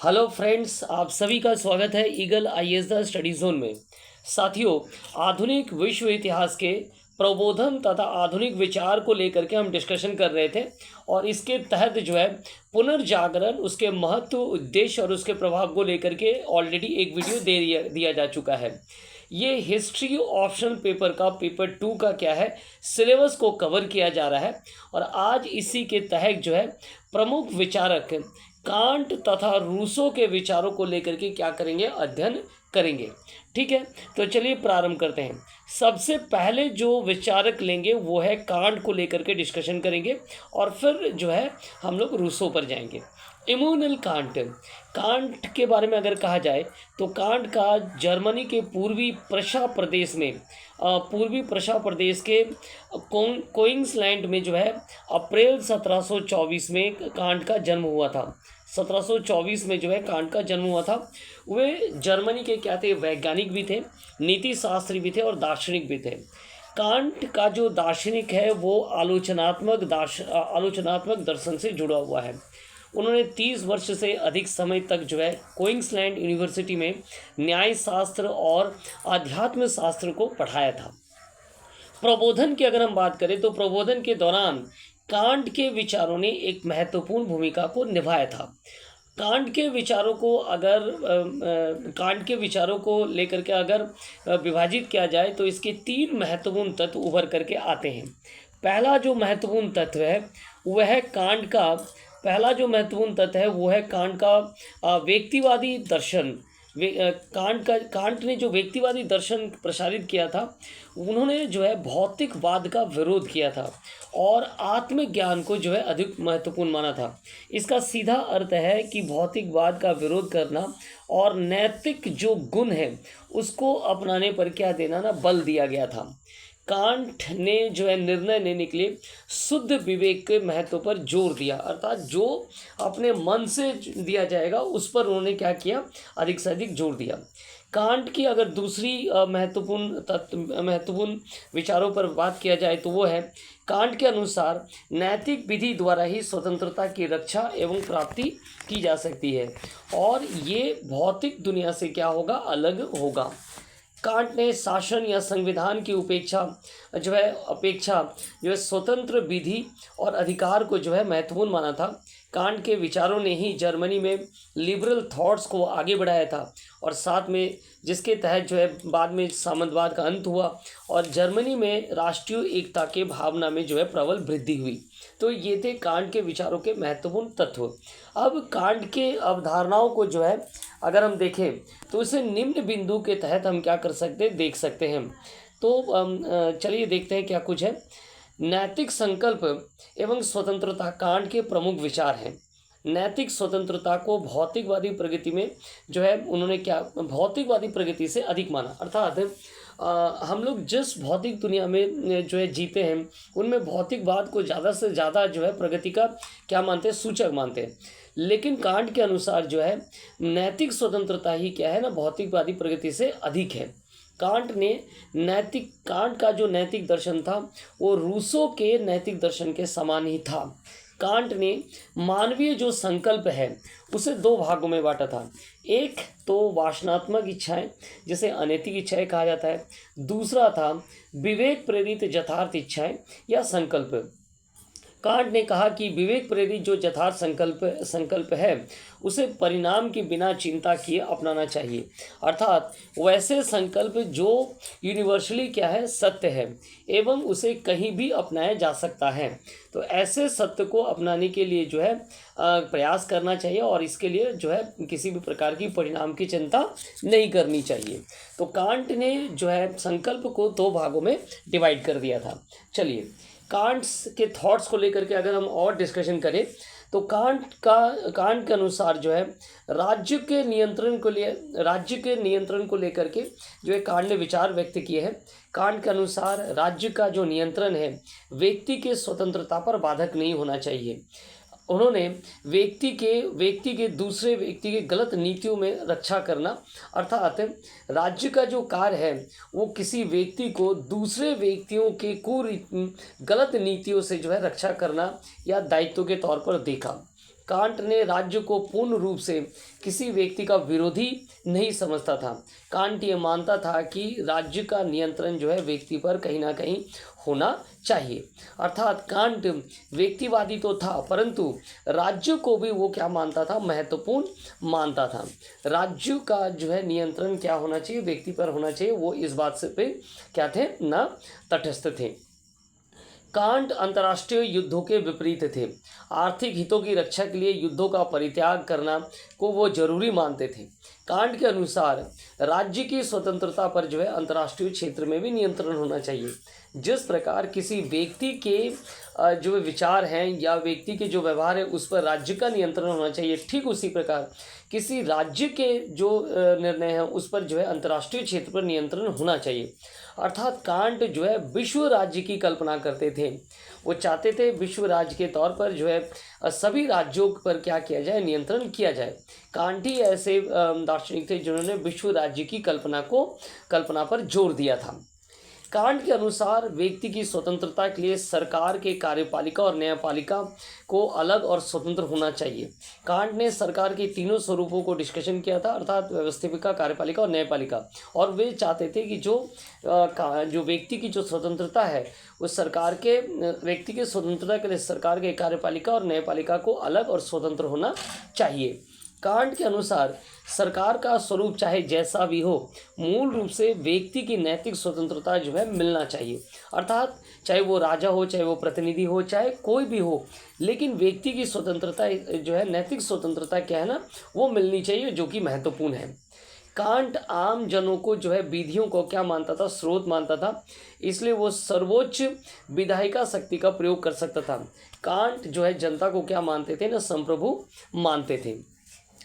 Hello friends, आप सभी का स्वागत है eagle IAS the study zone में। साथियों, आधुनिक विश्व इतिहास के प्रबोधन तथा आधुनिक विचार को लेकर के हम डिस्कशन कर रहे थे और इसके तहत जो है पुनर्जागरण, उसके महत्व, उद्देश्य और उसके प्रभाव को लेकर के ऑलरेडी एक वीडियो दे दिया जा चुका है। ये हिस्ट्री ऑप्शनल पेपर का पेपर 2 का क्या है, सिलेबस को कवर किया जा रहा है और आज इसी के तहत जो है प्रमुख विचारक कांट तथा रूसो के विचारों को लेकर के क्या करेंगे, अध्ययन करेंगे। ठीक है, तो चलिए प्रारंभ करते हैं। सबसे पहले जो विचारक लेंगे वो है कांट को लेकर के डिस्कशन करेंगे और फिर जो है हम लोग रूसो पर जाएंगे। इमैनुअल कांट, कांट के बारे में अगर कहा जाए तो कांट का जर्मनी के पूर्वी प्रशा प्रदेश के कोइंसलैंड में जो है अप्रैल 1724 में कांट का जन्म हुआ था। 1724 में जो है कांट का जन्म हुआ था। वे जर्मनी के क्या थे, वैज्ञानिक भी थे, नीति शास्त्री भी थे और दार्शनिक भी थे। कांट का जो दार्शनिक है वो आलोचनात्मक दर्शन से जुड़ा हुआ है। उन्होंने 30 वर्ष से अधिक समय तक जो है क्वींसलैंड यूनिवर्सिटी में न्याय शास्त्र और आध्यात्म शास्त्र को पढ़ाया था। प्रबोधन की अगर हम बात करें तो प्रबोधन के दौरान कांट के विचारों ने एक महत्वपूर्ण भूमिका को निभाया था। कांट के विचारों को लेकर के अगर विभाजित किया जाए तो इसके 3 महत्वपूर्ण तत्व उभर करके आते हैं। पहला जो महत्वपूर्ण तत्व है वह है कांट का व्यक्तिवादी दर्शन। कांट ने जो व्यक्तिवादी दर्शन प्रसारित किया था, उन्होंने जो है भौतिकवाद का विरोध किया था और आत्मज्ञान को जो है अधिक महत्वपूर्ण माना था। इसका सीधा अर्थ है कि भौतिकवाद का विरोध करना और नैतिक जो गुण है उसको अपनाने पर क्या देना ना, बल दिया गया था। कांट ने जो है निर्णय लेने के लिए शुद्ध विवेक के महत्व पर जोर दिया, अर्थात जो अपने मन से दिया जाएगा उस पर उन्होंने क्या किया, अधिक से अधिक जोर दिया। कांट की अगर दूसरी महत्वपूर्ण विचारों पर बात किया जाए तो वो है, कांट के अनुसार नैतिक विधि द्वारा ही स्वतंत्रता की रक्षा एवं प्राप्ति की जा सकती है और ये भौतिक दुनिया से क्या होगा, अलग होगा। कांट ने शासन या संविधान की अपेक्षा जो है स्वतंत्र विधि और अधिकार को जो है महत्वपूर्ण माना था। कांट के विचारों ने ही जर्मनी में लिबरल थॉट्स को आगे बढ़ाया था और साथ में जिसके तहत जो है बाद में सामंतवाद का अंत हुआ और जर्मनी में राष्ट्रीय एकता के भावना में जो है प्रबल वृद्धि हुई। तो ये थे कांट के विचारों के महत्वपूर्ण तत्व। अब कांट के अवधारणाओं को जो है अगर हम देखें तो इसे निम्न बिंदु के तहत हम क्या कर सकते हैं, देख सकते हैं। तो चलिए देखते हैं क्या कुछ है। नैतिक संकल्प एवं स्वतंत्रता कांट के प्रमुख विचार हैं। नैतिक स्वतंत्रता को भौतिकवादी प्रगति में जो है उन्होंने क्या, भौतिकवादी प्रगति से अधिक माना, अर्थात हम लोग जिस भौतिक दुनिया में जो है जीते हैं उनमें भौतिकवाद को ज़्यादा से ज़्यादा जो है प्रगति का क्या मानते हैं, सूचक मानते हैं। लेकिन कांट के अनुसार जो है नैतिक स्वतंत्रता ही क्या है ना, भौतिकवादी प्रगति से अधिक है। कांट का जो नैतिक दर्शन था वो रूसो के नैतिक दर्शन के समान ही था। कांट ने मानवीय जो संकल्प है उसे 2 भागों में बांटा था। एक तो वासनात्मक इच्छाएं, जिसे अनैतिक इच्छाएं कहा जाता है। दूसरा था विवेक प्रेरित यथार्थ इच्छाएं या संकल्प। कांट ने कहा कि विवेक प्रेरित जो यथार्थ संकल्प है उसे परिणाम के बिना चिंता किए अपनाना चाहिए, अर्थात वैसे संकल्प जो यूनिवर्सली क्या है, सत्य है एवं उसे कहीं भी अपनाया जा सकता है। तो ऐसे सत्य को अपनाने के लिए जो है प्रयास करना चाहिए और इसके लिए जो है किसी भी प्रकार की परिणाम की चिंता नहीं करनी चाहिए। तो कांट ने जो है संकल्प को 2 भागों में डिवाइड कर दिया था। चलिए कांट के थॉट्स को लेकर के अगर हम और डिस्कशन करें तो कांट के अनुसार जो है राज्य के नियंत्रण को लेकर के जो है कांट ने विचार व्यक्त किए हैं। कांट के अनुसार राज्य का जो नियंत्रण है व्यक्ति के स्वतंत्रता पर बाधक नहीं होना चाहिए। उन्होंने व्यक्ति के दूसरे व्यक्ति के गलत नीतियों में रक्षा करना, अर्थात राज्य का जो कार्य है वो किसी व्यक्ति को दूसरे व्यक्तियों के गलत नीतियों से जो है रक्षा करना या दायित्व के तौर पर देखा। कांट ने राज्य को पूर्ण रूप से किसी व्यक्ति का विरोधी नहीं समझता था। कांट ये मानता था कि राज्य का नियंत्रण जो है व्यक्ति पर कहीं ना कहीं होना चाहिए। अर्थात कांट व्यक्तिवादी तो था, परंतु राज्य को भी वो क्या मानता था, महत्वपूर्ण मानता था। राज्य का जो है नियंत्रण क्या होना चाहिए, व्यक्ति पर होना चाहिए। वो इस बात से पे क्या थे, ना तटस्थ थे। कांट अंतर्राष्ट्रीय युद्धों के विपरीत थे। आर्थिक हितों की रक्षा के लिए युद्धों का परित्याग करना को वो जरूरी मानते थे। कांट के अनुसार राज्य की स्वतंत्रता पर जो है अंतर्राष्ट्रीय क्षेत्र में भी नियंत्रण होना चाहिए। जिस प्रकार किसी व्यक्ति के जो विचार हैं या व्यक्ति के जो व्यवहार है उस पर राज्य का नियंत्रण होना चाहिए, ठीक उसी प्रकार किसी राज्य के जो निर्णय हैं उस पर जो है अंतर्राष्ट्रीय क्षेत्र पर नियंत्रण होना चाहिए। अर्थात कांट जो है विश्व राज्य की कल्पना करते थे। वो चाहते थे विश्व राज्य के तौर पर जो है सभी राज्यों पर क्या किया जाए, नियंत्रण किया जाए। कांट ही ऐसे दार्शनिक थे जिन्होंने विश्व राज्य की कल्पना पर जोर दिया था। कांट के अनुसार व्यक्ति की स्वतंत्रता के लिए सरकार के कार्यपालिका और न्यायपालिका को अलग और स्वतंत्र होना चाहिए। कांट ने सरकार के तीनों स्वरूपों को डिस्कशन किया था, अर्थात व्यवस्थापिका, कार्यपालिका और न्यायपालिका। और वे चाहते थे कि जो व्यक्ति की जो स्वतंत्रता है उस सरकार के व्यक्ति की स्वतंत्रता के लिए सरकार के कार्यपालिका और न्यायपालिका को अलग और स्वतंत्र होना चाहिए। कांट के अनुसार सरकार का स्वरूप चाहे जैसा भी हो, मूल रूप से व्यक्ति की नैतिक स्वतंत्रता जो है मिलना चाहिए। अर्थात चाहे वो राजा हो, चाहे वो प्रतिनिधि हो, चाहे कोई भी हो, लेकिन व्यक्ति की स्वतंत्रता जो है, नैतिक स्वतंत्रता क्या है ना, वो मिलनी चाहिए, जो कि महत्वपूर्ण है। कांट आम जनों को जो है विधियों को क्या मानता था, स्रोत मानता था, इसलिए वो सर्वोच्च विधायिका शक्ति का प्रयोग कर सकता था। कांट जो है जनता को क्या मानते थे ना, संप्रभु मानते थे।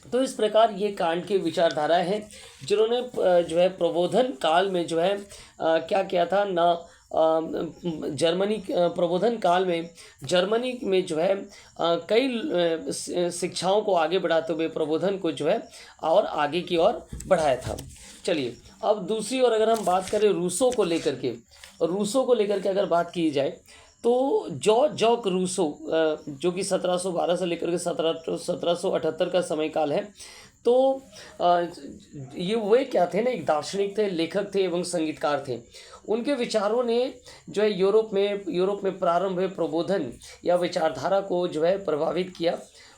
तो इस प्रकार ये कांट की विचारधारा है जिन्होंने जो है प्रबोधन काल में जो है क्या किया था ना, जर्मनी प्रबोधन काल में जर्मनी में जो है कई शिक्षाओं को आगे बढ़ाते हुए प्रबोधन को जो है और आगे की ओर बढ़ाया था। चलिए अब दूसरी ओर अगर हम बात करें रूसो को लेकर के अगर बात की जाए तो जॉक रूसो जो कि 1712 से लेकर के 1778 का समय काल है। तो ये वे क्या थे ना, एक दार्शनिक थे, लेखक थे एवं संगीतकार थे। उनके विचारों ने जो है यूरोप में प्रारंभ हुए प्रबोधन या विचारधारा को जो है प्रभावित किया,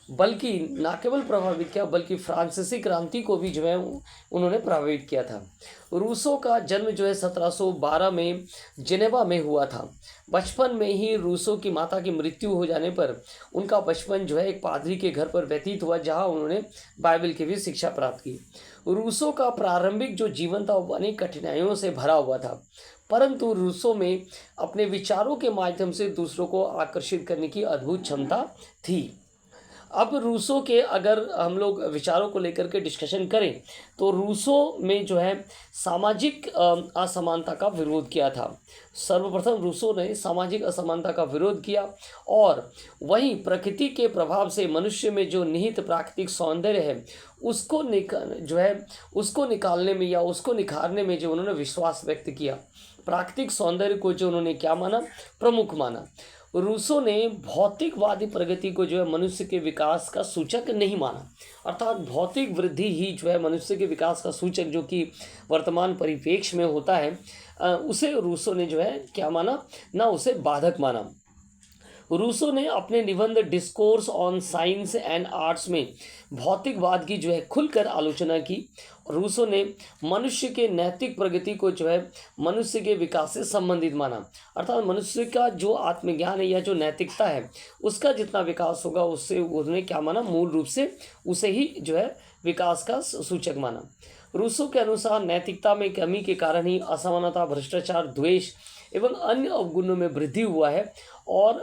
बल्कि ना केवल प्रभावित किया बल्कि फ्रांसीसी क्रांति को भी जो है उन्होंने प्रभावित किया था। रूसो का जन्म जो है 1712 में जिनेवा में हुआ था। बचपन में ही रूसो की माता की मृत्यु हो जाने पर उनका बचपन जो है एक पादरी के घर पर व्यतीत हुआ, जहां उन्होंने बाइबल की भी शिक्षा प्राप्त की। रूसो का प्रारंभिक जो जीवन था वो अनेक कठिनाइयों से भरा हुआ था, परंतु रूसो में अपने विचारों के माध्यम से दूसरों को आकर्षित करने की अद्भुत क्षमता थी। अब रूसो के अगर हम लोग विचारों को लेकर के डिस्कशन करें तो रूसो में जो है सामाजिक असमानता का विरोध किया था। सर्वप्रथम रूसो ने सामाजिक असमानता का विरोध किया और वहीं प्रकृति के प्रभाव से मनुष्य में जो निहित प्राकृतिक सौंदर्य है उसको निकालने में या उसको निखारने में जो उन्होंने विश्वास व्यक्त किया। प्राकृतिक सौंदर्य को जो उन्होंने क्या माना, प्रमुख माना। रूसो ने भौतिकवादी प्रगति को जो है मनुष्य के विकास का सूचक नहीं माना, अर्थात भौतिक वृद्धि ही जो है मनुष्य के विकास का सूचक जो कि वर्तमान परिप्रेक्ष्य में होता है, उसे रूसो ने जो है क्या माना ना, उसे बाधक माना। रूसो ने अपने निबंध discourse on science and arts में भौतिकवाद की जो है खुलकर आलोचना की। रूसो ने मनुष्य के नैतिक प्रगति को जो है मनुष्य के विकास से संबंधित माना, अर्थात मनुष्य का जो आत्मज्ञान है या जो नैतिकता है उसका जितना विकास होगा उससे उन्होंने क्या माना, मूल रूप से उसे ही जो है विकास का सूचक माना। रूसो के अनुसार नैतिकता में कमी के कारण ही असमानता, भ्रष्टाचार, द्वेष एवं अन्य अवगुणों में वृद्धि हुआ है और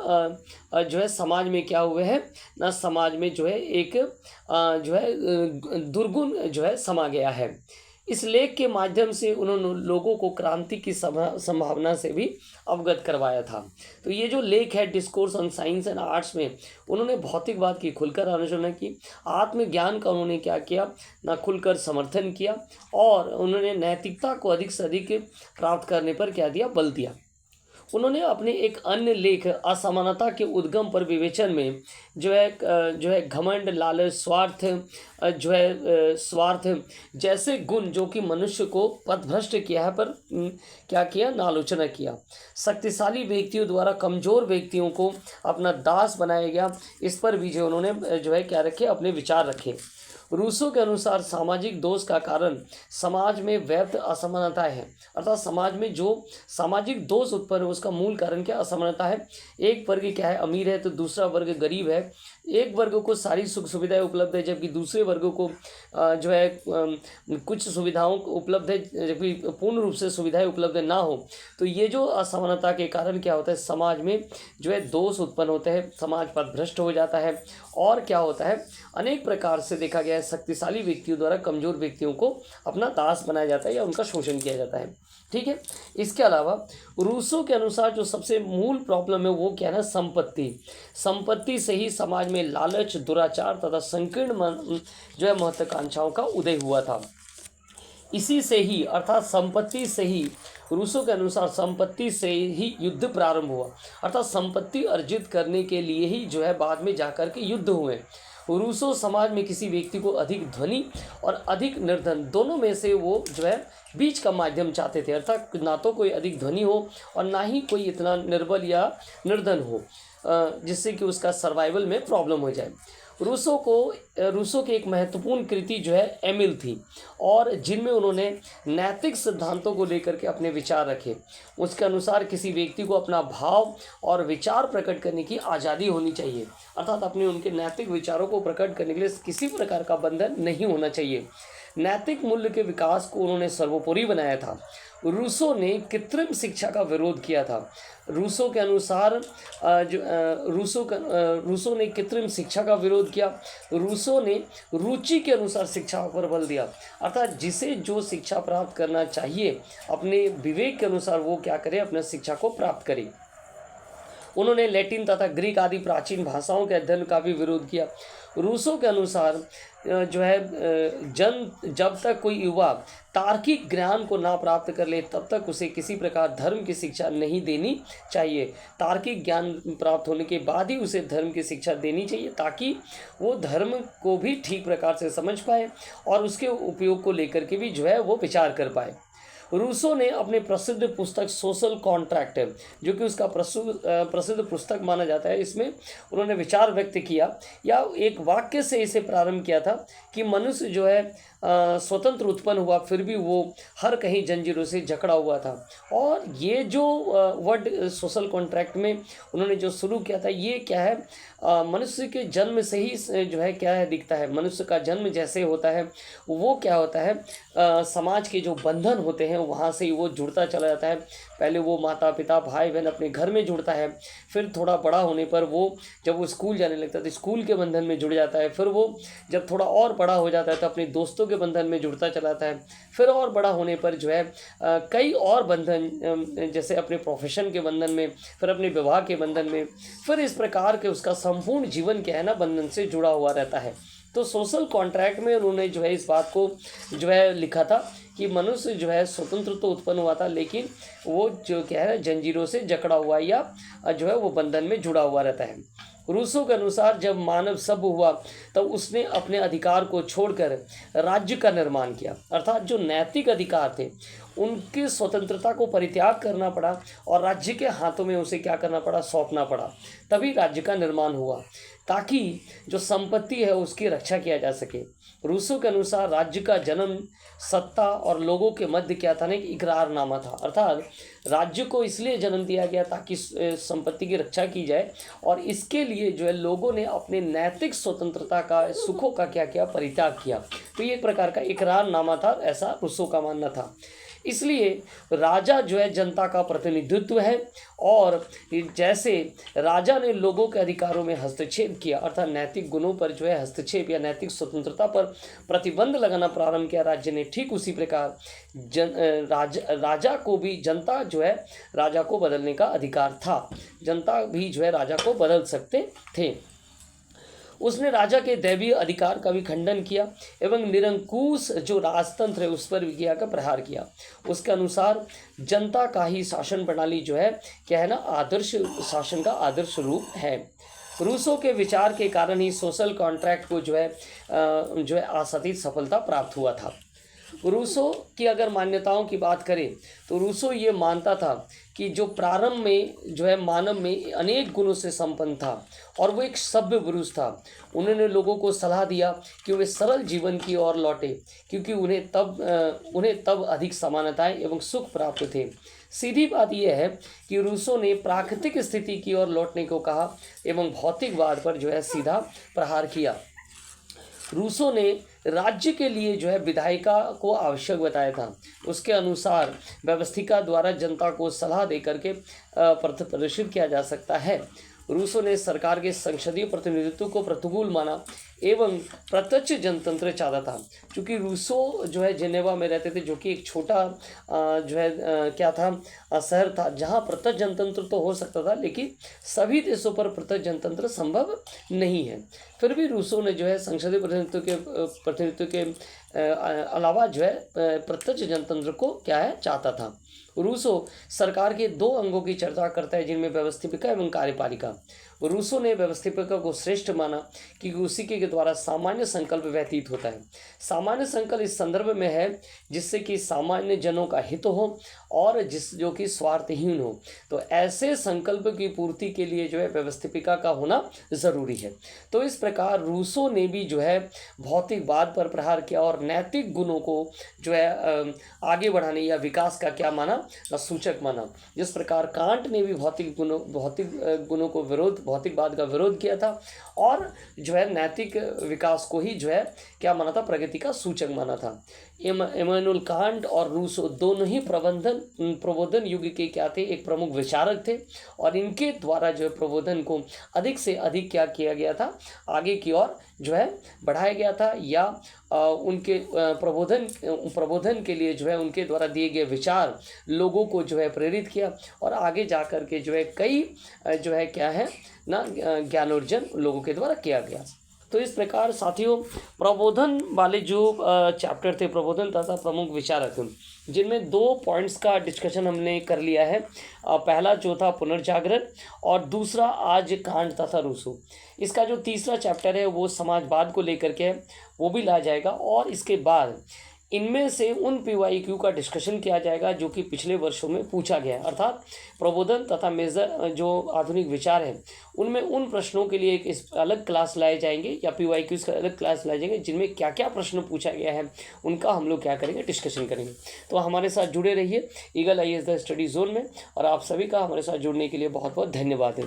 जो है समाज में क्या हुए हैं ना, समाज में जो है एक जो है दुर्गुण जो है समा गया है। इस लेख के माध्यम से उन्होंने लोगों को क्रांति की संभावना से भी अवगत करवाया था। तो ये जो लेख है discourse on science and arts में उन्होंने भौतिकवाद की खुलकर आलोचना की, आत्मज्ञान का उन्होंने क्या किया ना, खुलकर समर्थन किया और उन्होंने नैतिकता को अधिक से अधिक प्राप्त करने पर क्या दिया, बल दिया। उन्होंने अपने एक अन्य लेख असमानता के उद्गम पर विवेचन में जो है घमंड, लालच, स्वार्थ जैसे गुण जो कि मनुष्य को पथभ्रष्ट किया है पर क्या किया, आलोचना किया। शक्तिशाली व्यक्तियों द्वारा कमजोर व्यक्तियों को अपना दास बनाया गया, इस पर भी जो उन्होंने जो है क्या रखे, अपने विचार रखे। रूसो के अनुसार सामाजिक दोष का कारण समाज में व्याप्त असमानता है, अर्थात समाज में जो सामाजिक दोष उत्पन्न है उसका मूल कारण क्या, असमानता है। एक वर्ग क्या है, अमीर है तो दूसरा वर्ग गरीब है। एक वर्ग को सारी सुख सुविधाएं उपलब्ध है जबकि दूसरे वर्गों को जो है कुछ सुविधाओं को उपलब्ध है जबकि पूर्ण रूप से सुविधाएं उपलब्ध ना हो। तो ये जो असमानता के कारण क्या होता है, समाज में जो है दोष उत्पन्न होते हैं, समाज पथभ्रष्ट हो जाता है। और क्या होता है, अनेक प्रकार से देखा गया है शक्तिशाली व्यक्तियों द्वारा कमजोर व्यक्तियों को अपना दास बनाया जाता है या उनका शोषण किया जाता है। ठीक है। इसके अलावा रूसो के अनुसार जो सबसे मूल प्रॉब्लम है वो क्या है ना, संपत्ति से ही समाज में लालच, दुराचार तथा संकीर्ण जो है महत्वाकांक्षाओं का उदय हुआ था। इसी से ही अर्थात संपत्ति से ही, रूसो के अनुसार संपत्ति से ही युद्ध प्रारंभ हुआ, अर्थात संपत्ति अर्जित करने के लिए ही जो है बाद में जाकर के युद्ध हुए। रूसो समाज में किसी व्यक्ति को अधिक धनी और अधिक निर्धन दोनों में से वो जो है बीच का माध्यम चाहते थे, अर्थात ना तो कोई अधिक धनी हो और ना ही कोई इतना निर्बल या निर्धन हो जिससे कि उसका सर्वाइवल में प्रॉब्लम हो जाए। रूसो की एक महत्वपूर्ण कृति जो है एमिल थी और जिनमें उन्होंने नैतिक सिद्धांतों को लेकर के अपने विचार रखे। उसके अनुसार किसी व्यक्ति को अपना भाव और विचार प्रकट करने की आज़ादी होनी चाहिए, अर्थात अपने उनके नैतिक विचारों को प्रकट करने के लिए किसी प्रकार का बंधन नहीं होना चाहिए। नैतिक मूल्य के विकास को उन्होंने सर्वोपरि बनाया था। रूसो ने कृत्रिम शिक्षा का विरोध किया था। रूसो के अनुसार रूसो ने कृत्रिम शिक्षा का विरोध किया। रूसो ने रुचि के अनुसार शिक्षा पर बल दिया, अर्थात जिसे जो शिक्षा प्राप्त करना चाहिए अपने विवेक के अनुसार वो क्या करे, अपने शिक्षा को प्राप्त करे। उन्होंने लैटिन तथा ग्रीक आदि प्राचीन भाषाओं के अध्ययन का भी विरोध किया। रूसो के अनुसार जो है जब तक कोई युवा तार्किक ज्ञान को ना प्राप्त कर ले तब तक उसे किसी प्रकार धर्म की शिक्षा नहीं देनी चाहिए। तार्किक ज्ञान प्राप्त होने के बाद ही उसे धर्म की शिक्षा देनी चाहिए ताकि वो धर्म को भी ठीक प्रकार से समझ पाए और उसके उपयोग को लेकर के भी जो है वो विचार कर पाए। रूसो ने अपने प्रसिद्ध पुस्तक सोशल कॉन्ट्रैक्ट, जो कि उसका प्रसिद्ध पुस्तक माना जाता है, इसमें उन्होंने विचार व्यक्त किया या एक वाक्य से इसे प्रारंभ किया था कि मनुष्य जो है स्वतंत्र उत्पन्न हुआ फिर भी वो हर कहीं जंजीरों से जकड़ा हुआ था। और ये जो वर्ड सोशल कॉन्ट्रैक्ट में उन्होंने जो शुरू किया था ये क्या है, मनुष्य के जन्म से ही जो है क्या है दिखता है। मनुष्य का जन्म जैसे होता है वो क्या होता है, समाज के जो बंधन होते हैं वहाँ से ही वो जुड़ता चला जाता है। पहले वो माता पिता भाई बहन अपने घर में जुड़ता है, फिर थोड़ा बड़ा होने पर वो जब वो स्कूल जाने लगता है तो स्कूल के बंधन में जुड़ जाता है, फिर वो जब थोड़ा और बड़ा हो जाता है तो अपने दोस्तों के बंधन में जुड़ता चला जाता है, फिर और बड़ा होने पर जो है कई और बंधन जैसे अपने प्रोफेशन के बंधन में, फिर अपने विवाह के बंधन में, फिर इस प्रकार के उसका संपूर्ण जीवन क्या है ना बंधन से जुड़ा हुआ रहता है। तो सोशल कॉन्ट्रैक्ट में उन्होंने जो है इस बात को जो है लिखा था कि मनुष्य जो है स्वतंत्र तो उत्पन्न हुआ था लेकिन वो जो क्या है जंजीरों से जकड़ा हुआ या जो है वो बंधन में जुड़ा हुआ रहता है। रूसो के अनुसार जब मानव सभ्य हुआ तब उसने अपने अधिकार को छोड़कर राज्य का निर्माण किया, अर्थात जो नैतिक अधिकार थे उनकी स्वतंत्रता को परित्याग करना पड़ा और राज्य के हाथों में उसे क्या करना पड़ा, सौंपना पड़ा। तभी राज्य का निर्माण हुआ ताकि जो संपत्ति है उसकी रक्षा किया जा सके। रूसो के अनुसार राज्य का जन्म सत्ता और लोगों के मध्य क्या था ना, एक इकरारनामा था, अर्थात राज्य को इसलिए जन्म दिया गया ताकि संपत्ति की रक्षा की जाए और इसके लिए जो है लोगों ने अपने नैतिक स्वतंत्रता का सुखों का क्या किया, परित्याग किया। तो ये एक प्रकार का इकरारनामा था, ऐसा रूसो का मानना था। इसलिए राजा जो है जनता का प्रतिनिधित्व है और जैसे राजा ने लोगों के अधिकारों में हस्तक्षेप किया अर्थात नैतिक गुणों पर जो है हस्तक्षेप या नैतिक स्वतंत्रता पर प्रतिबंध लगाना प्रारंभ किया राज्य ने, ठीक उसी प्रकार राजा को भी जनता जो है राजा को बदलने का अधिकार था। जनता भी जो है राजा को बदल सकते थे। उसने राजा के दैवीय अधिकार का भी खंडन किया एवं निरंकुश जो राजतंत्र है उस पर भी किया का प्रहार किया। उसके अनुसार जनता का ही शासन प्रणाली जो है क्या है ना, आदर्श शासन का आदर्श रूप है। रूसो के विचार के कारण ही सोशल कॉन्ट्रैक्ट को जो है आशातीत सफलता प्राप्त हुआ था। रूसो की अगर मान्यताओं की बात करें तो रूसो ये मानता था कि जो प्रारंभ में जो है मानव में अनेक गुणों से संपन्न था और वो एक सभ्य पुरुष था। उन्होंने लोगों को सलाह दिया कि वे सरल जीवन की ओर लौटे, क्योंकि उन्हें तब अधिक समानताएं एवं सुख प्राप्त थे। सीधी बात यह है कि रूसो ने प्राकृतिक स्थिति की ओर लौटने को कहा एवं भौतिकवाद पर जो है सीधा प्रहार किया। रूसो ने राज्य के लिए जो है विधायिका को आवश्यक बताया था। उसके अनुसार व्यवस्थिका द्वारा जनता को सलाह देकर के प्रदर्शित किया जा सकता है। रूसो ने सरकार के संसदीय प्रतिनिधित्व को प्रतिकूल माना एवं प्रत्यक्ष जनतंत्र चाहता था। क्योंकि रूसो जो है जेनेवा में रहते थे, जो कि एक छोटा जो है क्या था, शहर था जहाँ प्रत्यक्ष जनतंत्र तो हो सकता था, लेकिन सभी देशों पर प्रत्यक्ष जनतंत्र संभव नहीं है। फिर भी रूसो ने जो है संसदीय प्रतिनिधित्व के अलावा जो है प्रत्यक्ष जनतंत्र को क्या है चाहता था। रूसो सरकार के दो अंगों की चर्चा करता है, जिनमें व्यवस्थापिका एवं कार्यपालिका। रूसो ने व्यवस्थापिका को श्रेष्ठ माना कि उसी के द्वारा सामान्य संकल्प व्यतीत होता है। सामान्य संकल्प इस संदर्भ में है जिससे कि सामान्य जनों का हित हो और जो कि स्वार्थहीन हो। तो ऐसे संकल्प की पूर्ति के लिए जो है व्यवस्थापिका का होना जरूरी है। तो इस प्रकार रूसो ने भी जो है भौतिकवाद पर प्रहार किया और नैतिक गुणों को जो है आगे बढ़ाने या विकास का क्या माना, सूचक माना। जिस प्रकार कांट ने भी भौतिक गुणों को भौतिकवाद का विरोध किया था और जो है नैतिक विकास को ही जो है क्या माना था, प्रगति का सूचक माना था। इमैनुअल कांट और रूसो दोनों ही प्रबोधन युग के क्या थे, एक प्रमुख विचारक थे और इनके द्वारा जो है प्रबोधन को अधिक से अधिक क्या किया गया था, आगे की ओर जो है बढ़ाया गया था, या उनके प्रबोधन के लिए जो है उनके द्वारा दिए गए विचार लोगों को जो है प्रेरित किया और आगे जा कर के जो है कई जो है क्या है ना ज्ञानोर्जन लोगों के द्वारा किया गया। तो इस प्रकार साथियों प्रबोधन वाले जो चैप्टर थे, प्रबोधन तथा प्रमुख विचारक, जिनमें 2 पॉइंट्स का डिस्कशन हमने कर लिया है। पहला जो था पुनर्जागरण और दूसरा आज कांट तथा रूसो। इसका जो तीसरा चैप्टर है वो समाजवाद को लेकर के है, वो भी ला जाएगा और इसके बाद इनमें से उन PYQ का डिस्कशन किया जाएगा जो कि पिछले वर्षों में पूछा गया है। अर्थात प्रबोधन तथा मेजर जो आधुनिक विचार है उनमें उन प्रश्नों के लिए एक अलग क्लास लाए जाएंगे या PYQs का अलग क्लास लाए जाएंगे, जिनमें क्या क्या प्रश्न पूछा गया है उनका हम लोग क्या करेंगे, डिस्कशन करेंगे। तो हमारे साथ जुड़े रहिए eagle IAS the study zone में, और आप सभी का हमारे साथ जुड़ने के लिए बहुत बहुत धन्यवाद है।